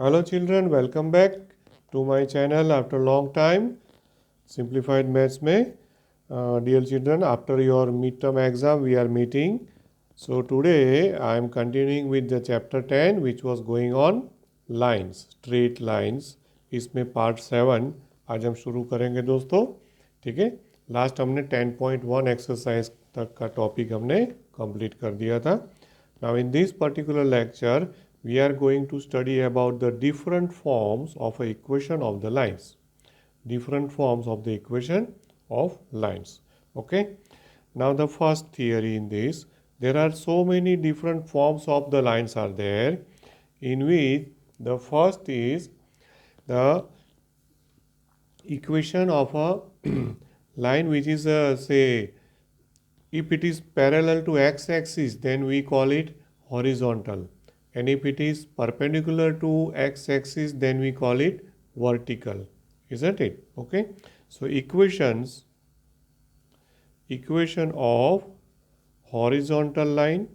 Hello children, welcome back to my channel after a long time. Simplified Maths में dear children, after your midterm exam we are meeting. So today I am continuing with the chapter 10 which was going on lines, straight lines. इसमें part 7 आज हम शुरू करेंगे दोस्तों. ठीक है, last हमने 10.1 एक्सरसाइज तक का टॉपिक हमने कंप्लीट कर दिया था. Now in this particular lecture we are going to study about the different forms of a equation of the lines. Different forms of the equation of lines. Okay. Now the first theory in this, there are so many different forms of the lines are there, in which the first is the equation of a line which is say, if it is parallel to x-axis then we call it horizontal, and if it is perpendicular to x-axis then we call it vertical, isn't it? Okay, so equation of horizontal line,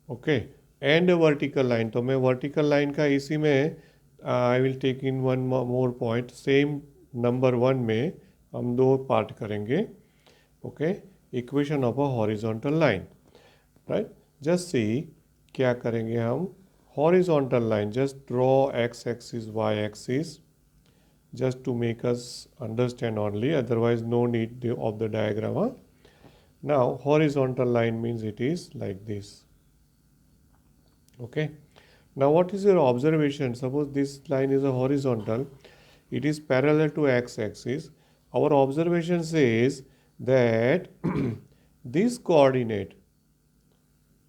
okay, and a vertical line. तो मैं vertical line का इसी में I will take in one more point. Same number 1 में हम दो part करेंगे. Okay, equation of a horizontal line. Right, just see क्या करेंगे हम. Horizontal line, just draw x axis y axis, just to make us understand only, otherwise no need of the diagram. Now horizontal line means it is like this. Okay, now what is your observation? Suppose this line is a horizontal, it is parallel to x-axis. Our observation says that this coordinate,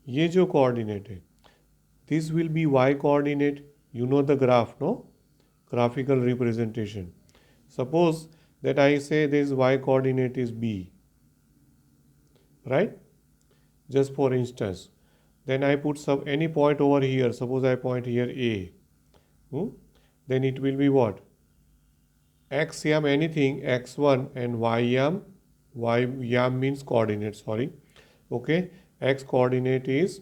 ये जो coordinate है, this will be y coordinate. You know the graph, no? Graphical representation. Suppose that I say this y coordinate is b, right? Just for instance, then I put some any point over here. Suppose I point here a, then it will be what? X yam anything, x1 and y yam. Y yam means coordinate, sorry. Okay, x coordinate is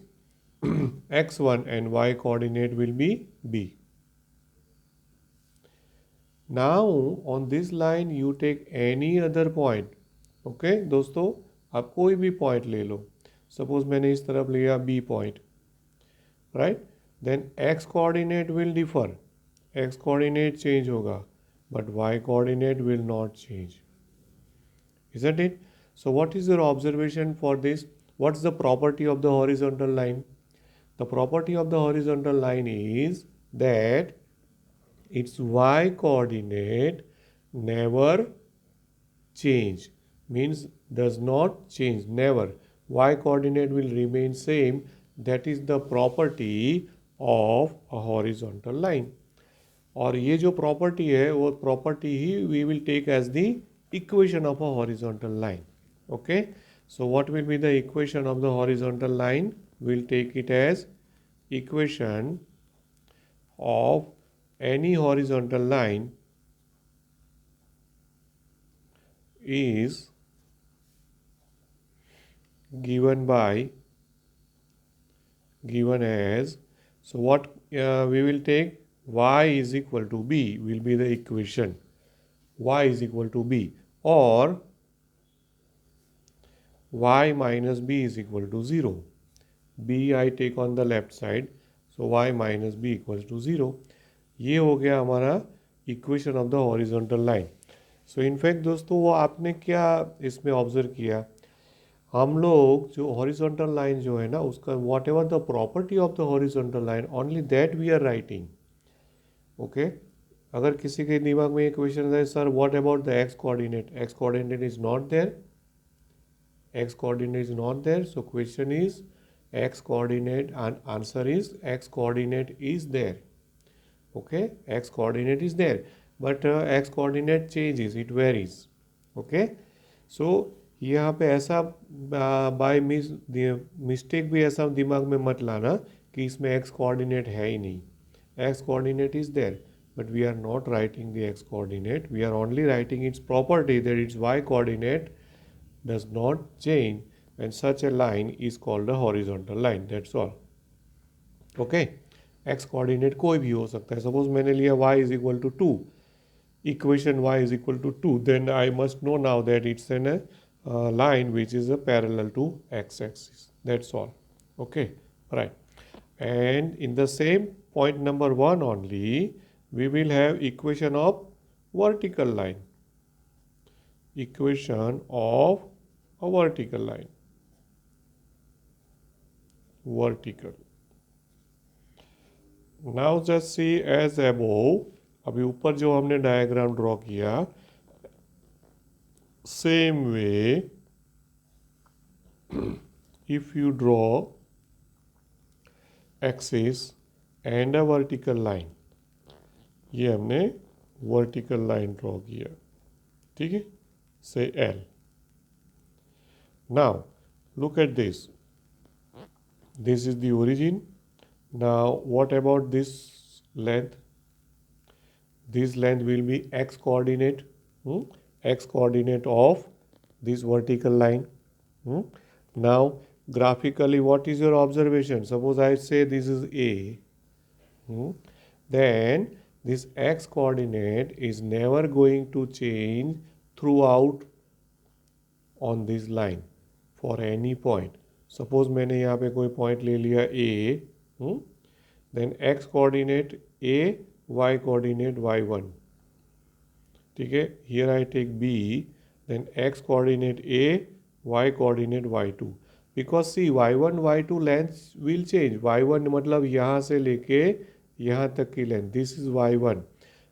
x1 and y coordinate will be b. Now on this line you take any other point. Okay दोस्तों, आप कोई भी point ले लो. Suppose मैंने इस तरफ लिया b point, right, then x coordinate will differ, x coordinate change होगा, but y coordinate will not change, isn't it? So what is your observation for this? What's the property of the horizontal line? The property of the horizontal line is that its y coordinate never change, means does not change, never. Y coordinate will remain same. That is the property of a horizontal line. और ये जो property है वो property ही we will take as the equation of a horizontal line. Okay, so what will be the equation of the horizontal line? Will take it as equation of any horizontal line is given as, so what we will take, y is equal to b will be the equation, y is equal to b, or y minus b is equal to 0. b I take on the left side, so y minus b equals to 0. ये हो गया हमारा equation of the horizontal line. So in fact दोस्तों, वो आपने क्या इसमें observe किया, हम लोग जो हॉरिजॉन्टल लाइन जो है ना उसका whatever the property of the horizontal line, only that we are writing. Okay, अगर किसी के दिमाग में ये क्वेश्चन है, sir what about the x coordinate, x coordinate is not there, x coordinate is not there, so question is x coordinate, and answer is x coordinate is there. Okay, x coordinate is there, but x coordinate changes, it varies. Okay, so यहाँ पे ऐसा by mistake भी ऐसा दिमाग में मत लाना कि इसमें x coordinate है ही नहीं. x coordinate is there, but we are not writing the x coordinate, we are only writing its property that its y coordinate does not change. and such a line is called a horizontal line. That's all. Okay, x coordinate कोई भी हो सकता है. Suppose मैंने लिया y is equal to 2, equation y is equal to 2, then I must know now that it's an line which is a parallel to x-axis. That's all. Okay, right. And in the same point number 1 only, we will have equation of vertical line. Equation of a vertical line. Vertical. Now just see as above. अभी ऊपर जो हमने diagram draw किया, same way if you draw axis and a vertical line, ये हमने vertical line draw किया, ठीक है, say L. Now look at this. This is the origin. Now what about this length? This length will be x coordinate, x coordinate of this vertical line. Now graphically, what is your observation? Suppose I say this is A, then this x coordinate is never going to change throughout on this line for any point. Suppose मैंने यहाँ पे कोई point ले लिया A, then x coordinate A, y coordinate y1. ठीक है, here I take B, then x coordinate A, y coordinate y2. Because see y1 y2 lengths will change. y1 मतलब यहाँ से लेके यहाँ तक की length. This is y1,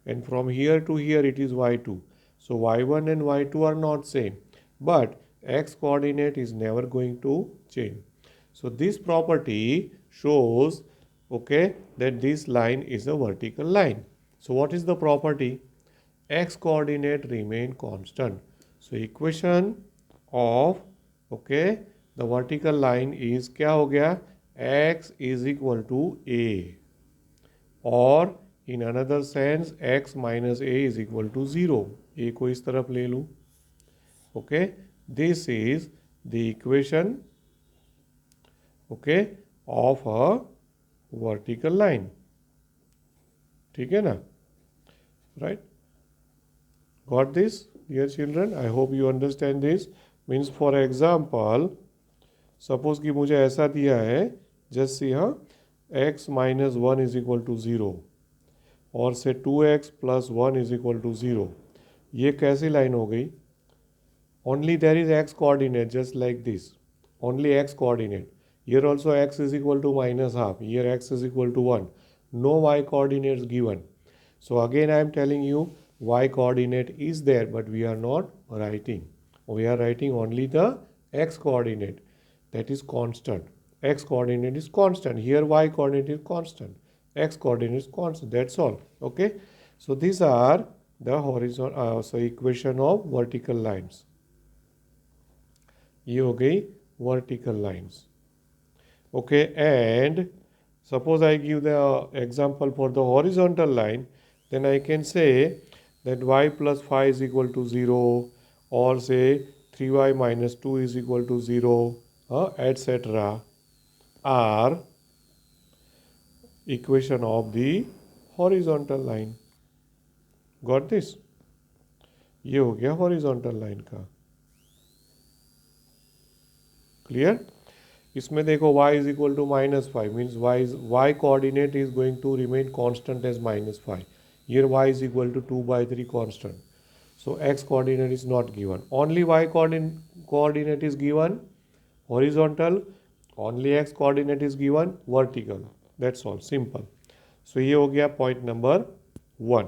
and from here to here it is y2. So y1 and y2 are not same, but x coordinate is never going to change. So this property shows, okay, that this line is a vertical line. So what is the property? X coordinate remain constant. So equation of, okay, the vertical line is क्या हो गया? X is equal to A, or in another sense x minus A is equal to 0. A को इस तरफ ले लूँ. Okay, this is the equation, okay, of a vertical line. ठीक है ना? Right? Got this, dear children? I hope you understand this. Means for example, suppose कि मुझे ऐसा दिया है, just see हाँ, x minus 1 is equal to 0, और से 2x plus 1 is equal to 0. ये कैसी लाइन हो गई? Only there is x coordinate, just like this. Only x coordinate. Here also x is equal to minus half. Here x is equal to 1. No y coordinates given. So again I am telling you, y coordinate is there, but we are not writing. We are writing only the x coordinate. That is constant. X coordinate is constant. Here y coordinate is constant. X coordinate is constant. That's all. Okay. So these are the horizontal, equation of vertical lines. ये हो गई vertical lines. Okay, and suppose I give the example for the horizontal line, then I can say that y plus 5 is equal to 0, or say 3y minus 2 is equal to 0, etc. are equation of the horizontal line. Got this? ये हो गया horizontal line का. Clear? इसमें देखो y is equal to minus 5 means y coordinate is going to remain constant as minus 5. Here y is equal to 2 by 3 constant. So x coordinate is not given. Only y coordinate is given horizontal. Only x coordinate is given vertical. That's all. Simple. So ये हो गया point number 1.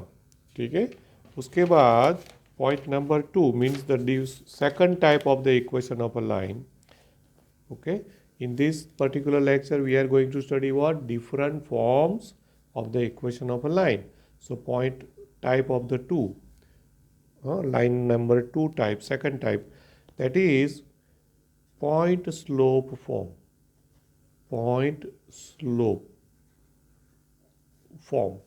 ठीक है. उसके बाद point number 2 means the second type of the equation of a line. Okay. In this particular lecture, we are going to study what? Different forms of the equation of a line. So point type of the 2, line number 2 type, second type, that is point slope form. Point slope form.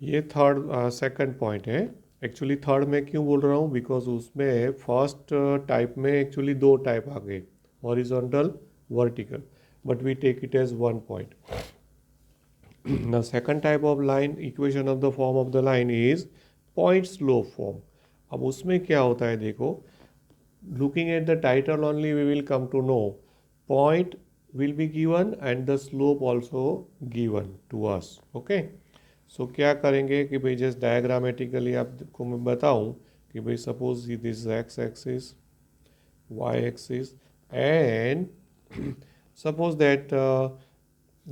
ये third second point है. Actually third में क्यों बोल रहा हूँ, because उसमें first type में actually दो टाइप आ गए, horizontal, vertical, but we take it as one point. The second type of line equation of the form of the line is point slope form. अब उसमें क्या होता है देखो, looking at the title only we will come to know point will be given and the slope also given to us. Okay, so क्या करेंगे कि भाई जस्ट डायग्रामेटिकली आपको मैं बताऊं कि भाई suppose this x axis, y axis and suppose that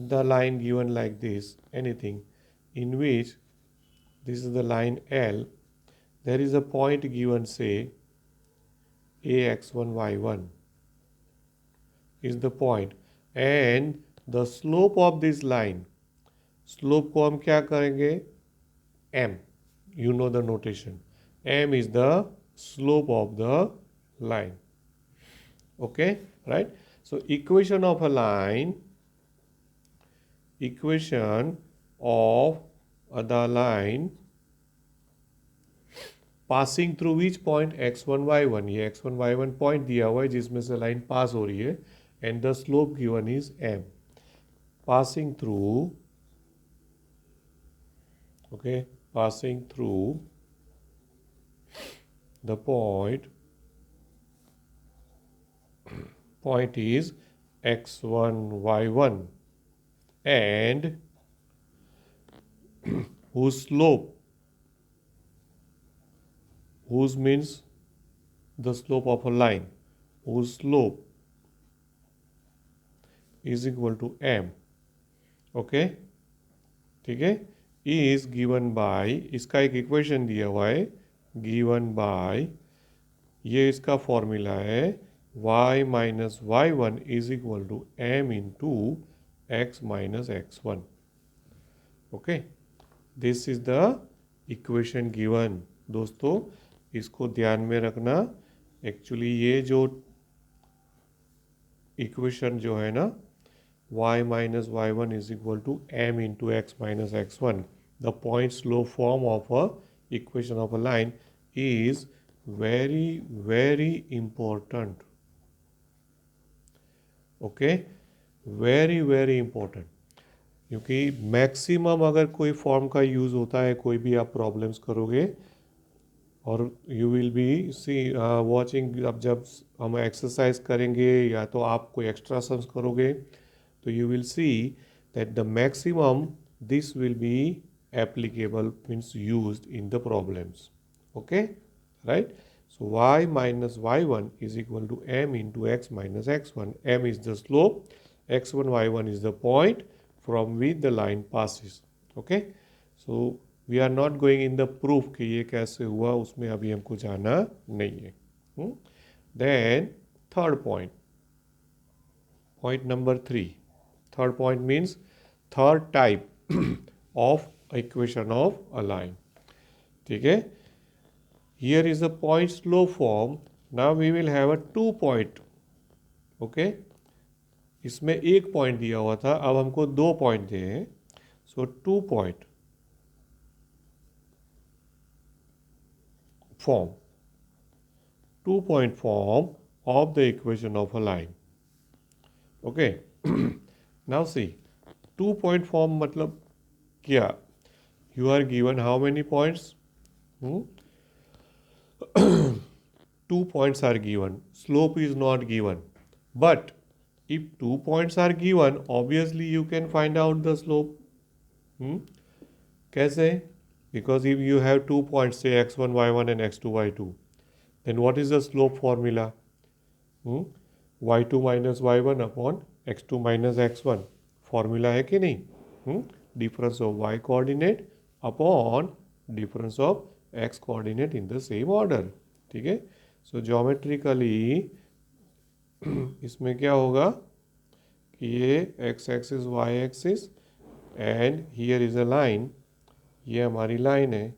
the line given like this, anything in which this is the line L, there is a point given, say ax1 y1 is the point, and the slope of this line, slope को हम क्या करेंगे, m, you know the notation, m is the slope of the line. Okay, right? So equation of a line, equation of the line passing through which point x1 y1, ये x1 y1 point दिया हुआ है जिसमें से line पास हो रही है, and the slope given is m. Passing through, okay, passing through the point is x1 y1 and whose slope, whose means the slope of a line, whose slope is equal to m. Okay, ठीक है, is given by, इसका एक equation दिया हुआ है, given by, ये इसका formula है y minus y one is equal to m into x minus x one. Okay, this is the equation given. दोस्तों इसको ध्यान में रखना. एक्चुअली ये जो इक्वेशन जो है ना, y minus y1 is equal to m into x minus x1, the point slope form of a equation of a line is very very important. Okay, very very important. क्योंकि maximum अगर कोई form का use होता है, कोई भी आप problems करोगे, और you will be see watching, अब जब हम एक्सरसाइज करेंगे या तो आप कोई एक्स्ट्रा सम्स करोगे, तो you will see that the maximum this will be applicable, means used in the problems. Okay, right? So y minus y1 is equal to m into x minus x1. M is the slope, x1 y1 is the point from which the line passes. Okay, so we are not going in the proof कि ये कैसे हुआ, उसमें अभी हमको जाना नहीं है. Then third point, point number 3. Third point means third type of equation of a line. ठीक है, here is a point slope form. Now we will have a 2 point. Okay, इसमें एक पॉइंट दिया हुआ था, अब हमको 2 पॉइंट दिए हैं. सो 2 point form, 2 point form of the equation of a line. Okay. Now see, 2 point form मतलब क्या? You are given how many points? 2 points are given. Slope is not given. But if 2 points are given, obviously you can find out the slope. कैसे? Because if you have 2 points, say x1 y1 and x2 y2, then what is the slope formula? y2 minus y1 upon x2 minus x1. Formula है कि नहीं? Difference of y coordinate upon difference of x coordinate in the same order. ठीक है, सो geometrically इसमें क्या होगा कि ये x axis y axis and here is a line, ये हमारी लाइन है,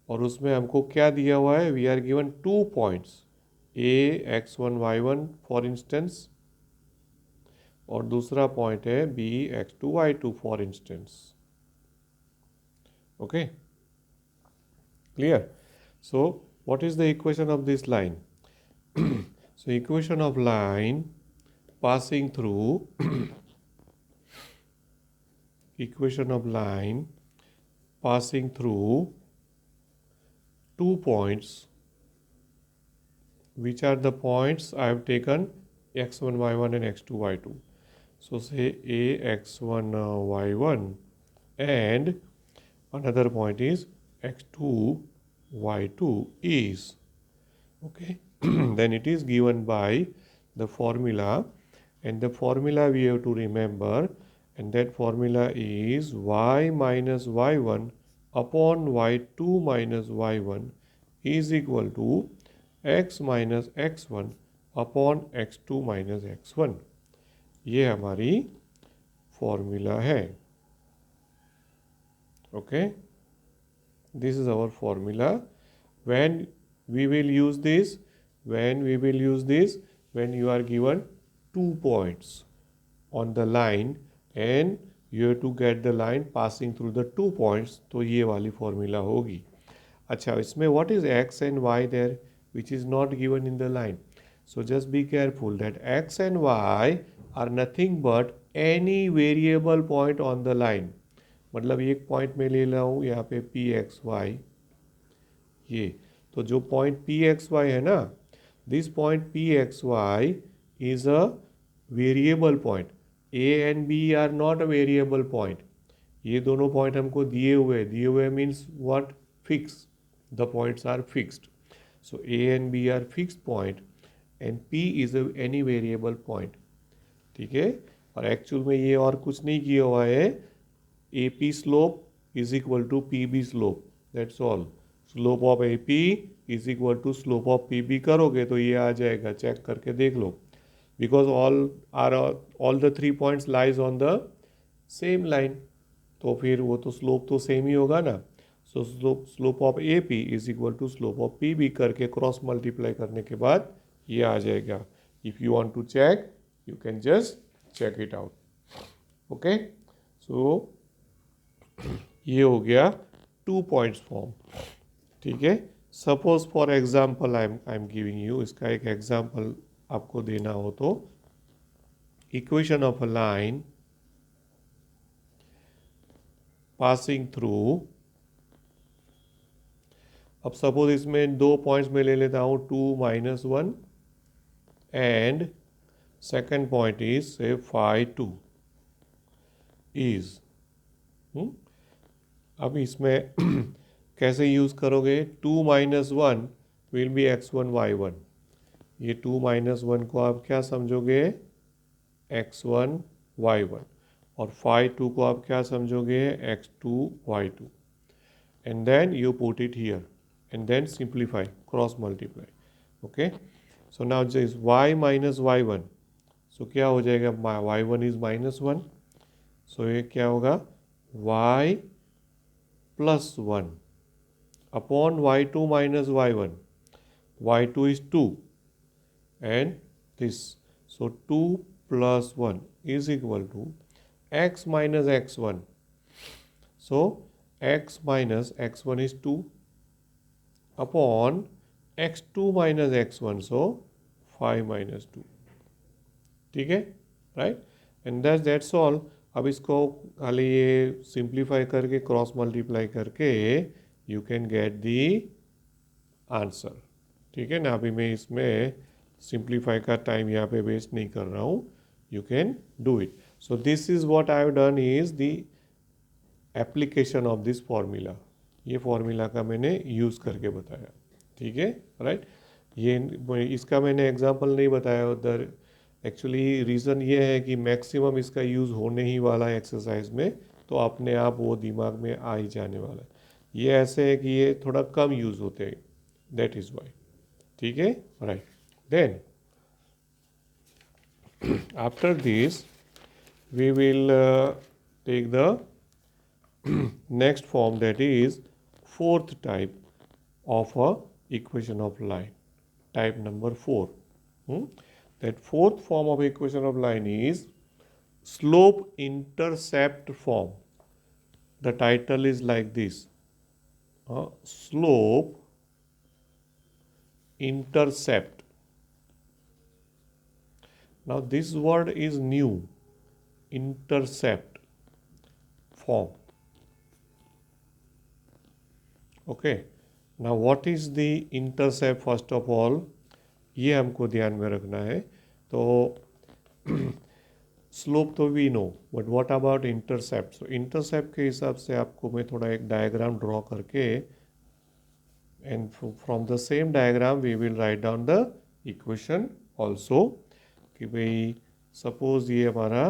और उसमें हमको क्या दिया हुआ है, we are given 2 points, a x1 y1 for instance, और दूसरा पॉइंट है b x2 y2 for instance. Okay, clear? So what is the equation of this line? So equation of line passing through equation of line passing through 2 points. Which are the points I have taken? X1 y1 and x2 y2. So say a x1 y1 and another point is x2 y2 is, okay. Then it is given by the formula, and the formula we have to remember, and that formula is y minus y1 upon y2 minus y1 is equal to x minus x1 upon x2 minus x1. ये हमारी formula है. Okay, this is our formula. when we will use this when you are given 2 points on the line and you have to get the line passing through the 2 points. तो ये वाली formula होगी. अच्छा, इसमें what is x and y there which is not given in the line? So just be careful that x and y are nothing but any variable point on the line. मतलब एक point में ले रहा हूँ यहाँ पे P x Y, ये तो जो पॉइंट पी एक्स वाई है ना, this point P x y is a variable point. A and B are not a variable point. ये दोनों पॉइंट हमको दिए हुए means what? Fix. The points are fixed. So A and B are fixed point and P is any variable point. ठीक है, और actual में ये और कुछ नहीं किया हुआ है. A P slope is equal to P B slope, that's all. Slope of A P is equal to slope of P B करोगे तो ये आ जाएगा, चेक करके देख लो. Because all the 3 points lies on the same line, तो फिर वो तो स्लोप तो सेम ही होगा ना. So slope of A P is equal to slope of P B करके क्रॉस मल्टीप्लाई करने के बाद ये आ जाएगा. If you want to check you can just check it out. Okay, so ये हो गया 2 पॉइंट्स फॉर्म. ठीक है, suppose for example I am giving you, इसका एक एग्जाम्पल आपको देना हो तो, equation of a line passing through. अब सपोज इसमें 2 पॉइंट्स में ले लेता हूँ 2 minus 1 and second point is से फाई 2 इज. अब इसमें कैसे यूज़ करोगे? 2 minus 1 will be x1 y1. ये 2 माइनस 1 को आप क्या समझोगे? x1 y1. और फाई 2 को आप क्या समझोगे? x2 y2. And then you put it here and then simplify, cross multiply. Okay, so now this y minus y1. So क्या हो जाएगा? y1 is minus 1. सो ये क्या होगा? y plus 1 upon y2 minus y1. y2 is 2 and this. So 2 plus 1 is equal to x minus x1. So x minus x1 is 2 upon x2 minus x1. So 5 minus 2. ठीक है, right. And that's all. अब इसको खाली ये simplify करके cross multiply करके you can get the answer. ठीक है ना. अभी मैं इसमें सिंप्लीफाई का टाइम यहाँ पे वेस्ट नहीं कर रहा हूँ. You can do it. So this is what I have done is the application of this formula. ये फॉर्मूला का मैंने यूज़ करके बताया. ठीक है, राइट. ये इसका मैंने एग्जांपल नहीं बताया उधर. एक्चुअली रीज़न ये है कि मैक्सिमम इसका यूज़ होने ही वाला है एक्सरसाइज में, तो अपने आप वो दिमाग में आ ही जाने वाला है. ये ऐसे है कि ये थोड़ा कम यूज़ होते हैं, दैट इज़ वाई. ठीक है, right. Then after this we will take the next form, that is fourth type of a equation of line, type number 4. That fourth form of equation of line is slope intercept form. The title is like this: slope intercept. Now this word is new, intercept form. Okay. Now what is the intercept first of all, ये हमको ध्यान में रखना है. तो slope तो we know, but what about intercept. So intercept के हिसाब से आपको मैं थोड़ा एक डायग्राम ड्रॉ करके, and from the same diagram we will write down the equation also. कि भाई सपोज ये हमारा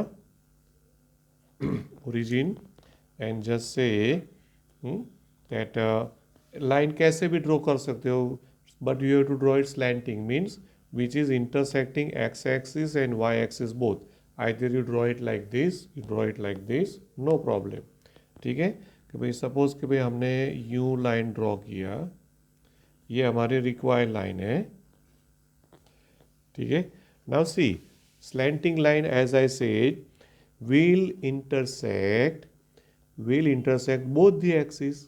origin, and just say that line कैसे भी ड्रॉ कर सकते हो, but you have to draw it slanting, means which is intersecting x axis and y axis both. Either you draw it like this, you draw it like this, no problem. ठीक है. कि भाई suppose कि भाई हमने you line draw किया, ये हमारी रिक्वायर्ड लाइन है. ठीक है. Now see, slanting line, as I said, will intersect both the axes,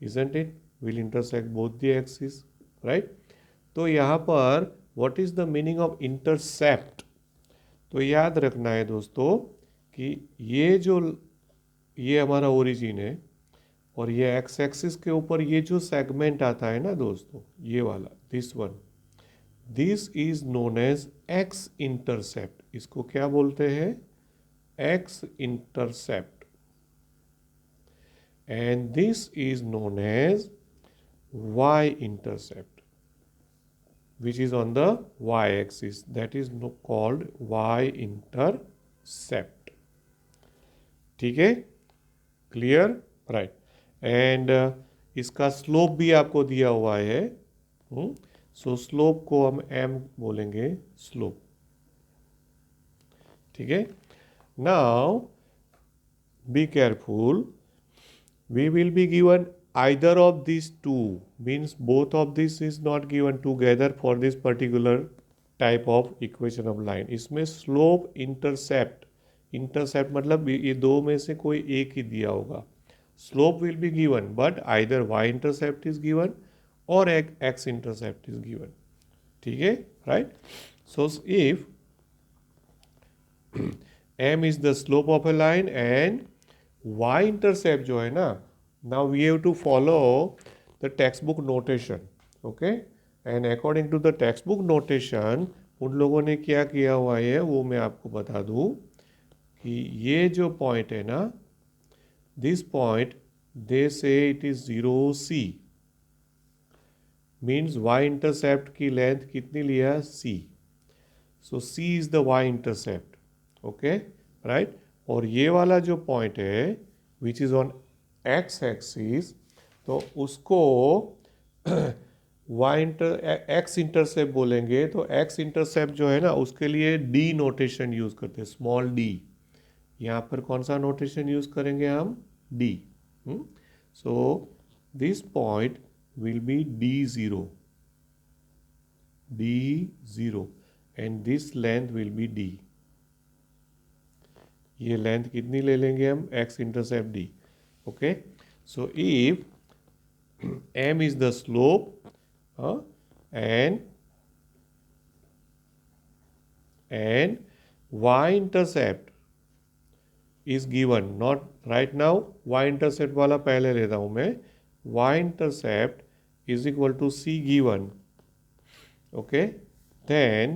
isn't it? Will intersect both the axes, right? तो यहाँ पर what is the meaning of intercept? तो याद रखना है दोस्तों कि ये हमारा ओरिजिन है, और ये एक्स एक्सिस के ऊपर ये जो सेगमेंट आता है ना दोस्तों, ये वाला, this one, this is known as x intercept. इसको क्या बोलते हैं? X intercept. And this is known as y intercept, which is on the y axis, that is called y intercept. ठीक है. क्लियर? राइट. एंड इसका स्लोप भी आपको दिया हुआ है. सो स्लोप को हम m बोलेंगे, स्लोप. ठीक है. Now be careful, we will be given either of this two, means both of this is not given together for this particular type of equation of line. इसमें स्लोप, इंटरसेप्ट, इंटरसेप्ट मतलब ये दो में से कोई एक ही दिया होगा. Slope will be given, but either y intercept is given or x intercept is given. ठीक है. right? So if m is the slope of a line and y intercept जो है ना, now we have to follow the textbook notation. okay? and according to the textbook notation, उन लोगों ने क्या किया हुआ है वो मैं आपको बता दूं कि ये जो पॉइंट है ना, this point they say it is 0c, means y intercept की लेंथ कितनी लिया? c. So c is the y intercept. Okay. Right. और ये वाला जो पॉइंट है which is on x axis, तो उसको एक्स इंटरसेप्ट बोलेंगे. तो एक्स इंटरसेप्ट जो है ना, उसके लिए डी नोटेशन यूज करते हैं, स्मॉल डी. यहाँ पर कौन सा नोटेशन यूज करेंगे हम? D. So this point will be D0, and this length will be D. ये लेंथ कितनी ले लेंगे हम? x intercept D. okay? so if m is the slope and y intercept is given, not right now, y intercept वाला पहले लेता हूं मैं. y intercept is equal to c given. okay? then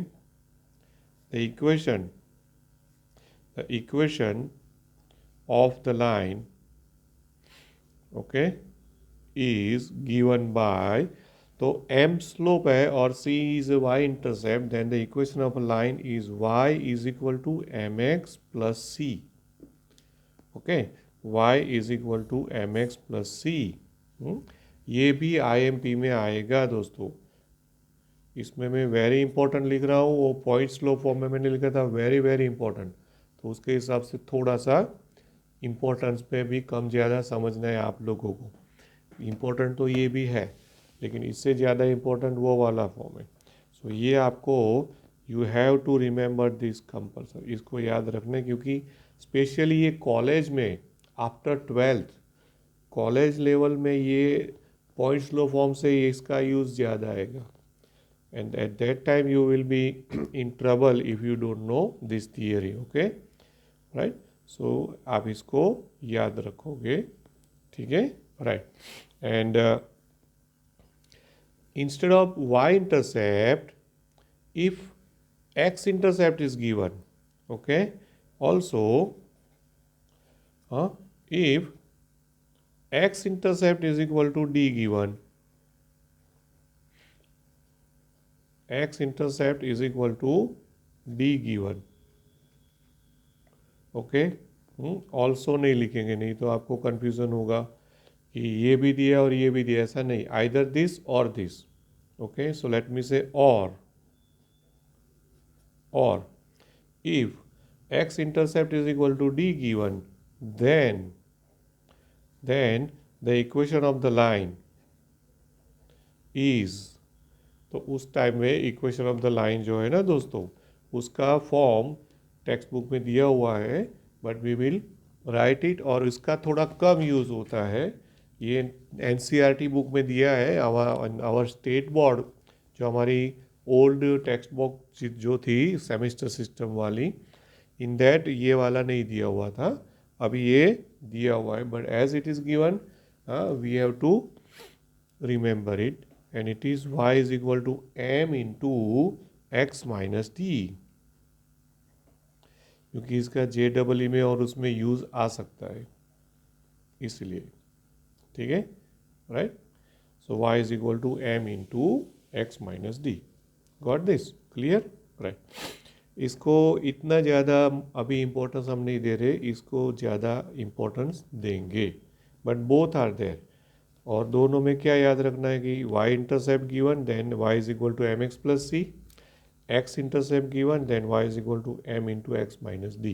the equation of the line, okay, is given by, तो m slope है और c is a y intercept, then the equation of a line is y is equal to mx plus c. okay? y is equal to mx plus c. ये भी IMP में आएगा दोस्तों. इसमें मैं वेरी इंपॉर्टेंट लिख रहा हूँ, वो पॉइंट स्लोप फॉर्म में मैंने लिखा था वेरी वेरी इंपॉर्टेंट. तो उसके हिसाब से थोड़ा सा इम्पोर्टेंस पे भी कम ज़्यादा समझना है आप लोगों को. इम्पोर्टेंट तो ये भी है, लेकिन इससे ज़्यादा इम्पोर्टेंट वो वाला फॉर्म है. सो ये आपको you have to remember this compulsory, इसको याद रखना, क्योंकि स्पेशली ये कॉलेज में आफ्टर 12th कॉलेज लेवल में ये पॉइंट स्लो फॉर्म से इसका यूज़ ज़्यादा आएगा. and at that time you will be in trouble if you don't know this theory. Okay, right? So आप इसको याद रखोगे, ठीक है, right? And instead of y-intercept, if x-intercept is given, okay, also if x-intercept is equal to d given, x-intercept is equal to d given, okay, also नहीं लिखेंगे, नहीं तो आपको कंफ्यूजन होगा कि ये भी दिया और ये भी दिया, ऐसा नहीं, आइदर दिस और this. Okay, so let me से or if x intercept is equal to d given, then the equation of the line is, तो उस टाइम में इक्वेशन ऑफ द लाइन जो है ना दोस्तों, उसका फॉर्म टेक्स्ट बुक में दिया हुआ है, but we will write it, और इसका थोड़ा कम यूज़ होता है. ये एनसीईआरटी बुक में दिया है, आवर स्टेट बोर्ड, जो हमारी ओल्ड टेक्स्ट बुक जो थी सेमेस्टर सिस्टम वाली, इन दैट ये वाला नहीं दिया हुआ था, अभी ये दिया हुआ है, but as it is given we have to remember it, and it is y is equal to m into x minus d, क्योंकि इसका जे डबल ई में और उसमें यूज आ सकता है, इसलिए, ठीक है, right? So y is equal to m into x minus d. Got this clear, right? इसको इतना ज़्यादा अभी इम्पोर्टेंस हम नहीं दे रहे, इसको ज़्यादा इम्पोर्टेंस देंगे, बट बोथ आर देयर. और दोनों में क्या याद रखना है कि y intercept given, then y is equal to m x plus c, x intercept given, then y is equal to m into x minus d.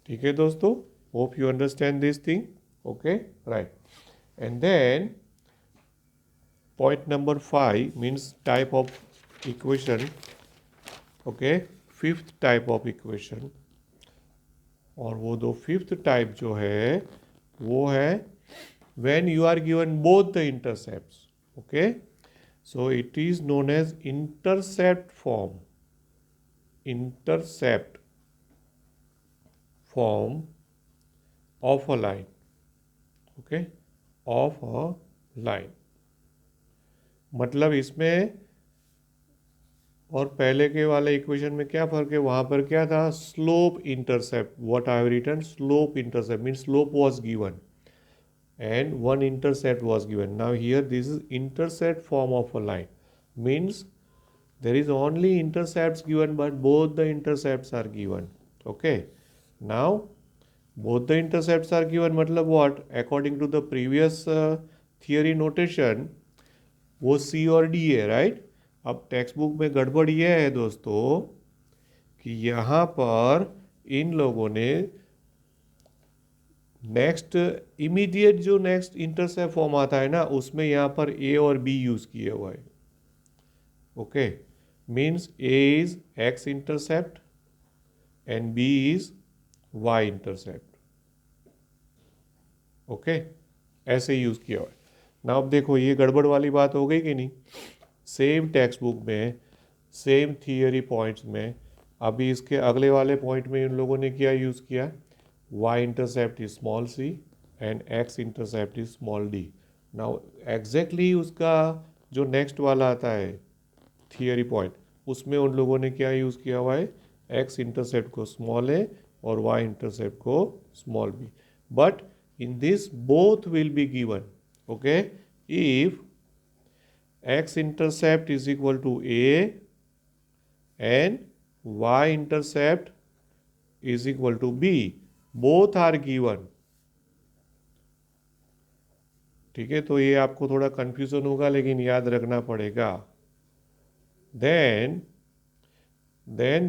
ठीक है दोस्तों, hope you understand this thing. Okay, right. And then point number 5 means type of equation. Okay, fifth type of equation, और वो दो fifth type जो है वो है when you are given both the intercepts. Okay, so it is known as intercept form of a line. Okay, of a line, मतलब इसमें और पहले के वाले इक्वेशन में क्या फर्क है, वहां पर क्या था, slope intercept, what I have written, slope intercept means slope was given and one intercept was given. Now here this is intercept form of a line, means there is only intercepts given but both the intercepts are given. Okay, now both the intercepts are given मतलब what, according to the previous theory notation वो C और D है, right? अब text book में गड़बड़ ये है दोस्तों कि यहाँ पर इन लोगों ने नेक्स्ट इमीडिएट जो नेक्स्ट इंटरसेप्ट फॉर्म आता है ना, उसमें यहाँ पर ए और बी यूज किया हुआ है. Okay, means A is x intercept and B is y intercept. Okay, ऐसे यूज किया हुआ है ना. अब देखो ये गड़बड़ वाली बात हो गई कि नहीं, सेम टेक्स्ट बुक में सेम थियरी पॉइंट्स में, अभी इसके अगले वाले पॉइंट में इन लोगों ने क्या यूज किया, y intercept is small c and x intercept is small d. Now exactly उसका जो नेक्स्ट वाला आता है थियरी पॉइंट, उसमें उन लोगों ने क्या यूज़ किया हुआ है, x इंटरसेप्ट को स्मॉल a और y इंटरसेप्ट को small b. But in this both will be given. Okay, if x intercept is equal to a and y intercept is equal to b, both are given. ठीक है, तो ये आपको थोड़ा confusion होगा लेकिन याद रखना पड़ेगा. Then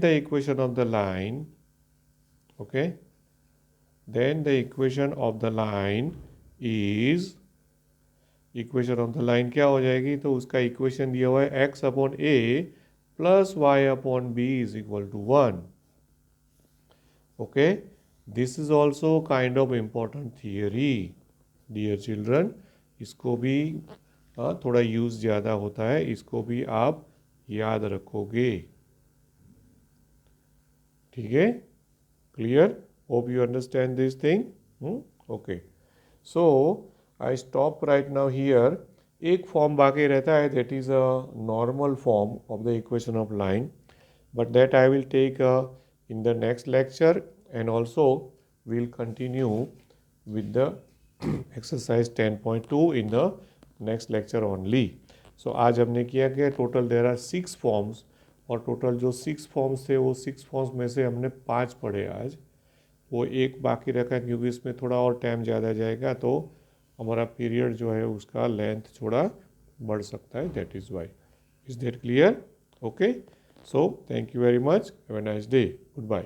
the equation of the line, okay, then the equation of the line is, equation of the line क्या हो जाएगी, तो उसका इक्वेशन दिया हुआ है x upon a plus y upon b is equal to 1. Okay, this is also kind of important theory dear children. इसको भी थोड़ा यूज़ ज़्यादा होता है, इसको भी आप याद रखोगे। ठीक है, clear? Hope you understand this thing. Okay, so I stop right now here. एक फॉर्म बाकी रहता है, that is a normal form of the equation of line, but that I will take in the next lecture, and also we'll continue with the exercise 10.2 in the next lecture only. So आज हमने किया कि total there are 6 forms, और total जो 6 forms थे वो 6 forms में से हमने 5 पढ़े आज। वो एक बाकी रखा क्योंकि इसमें थोड़ा और टाइम ज़्यादा जाएगा, तो हमारा पीरियड जो है उसका लेंथ थोड़ा बढ़ सकता है, that is why. Is that clear? Okay, so thank you very much. Have a nice day. Goodbye.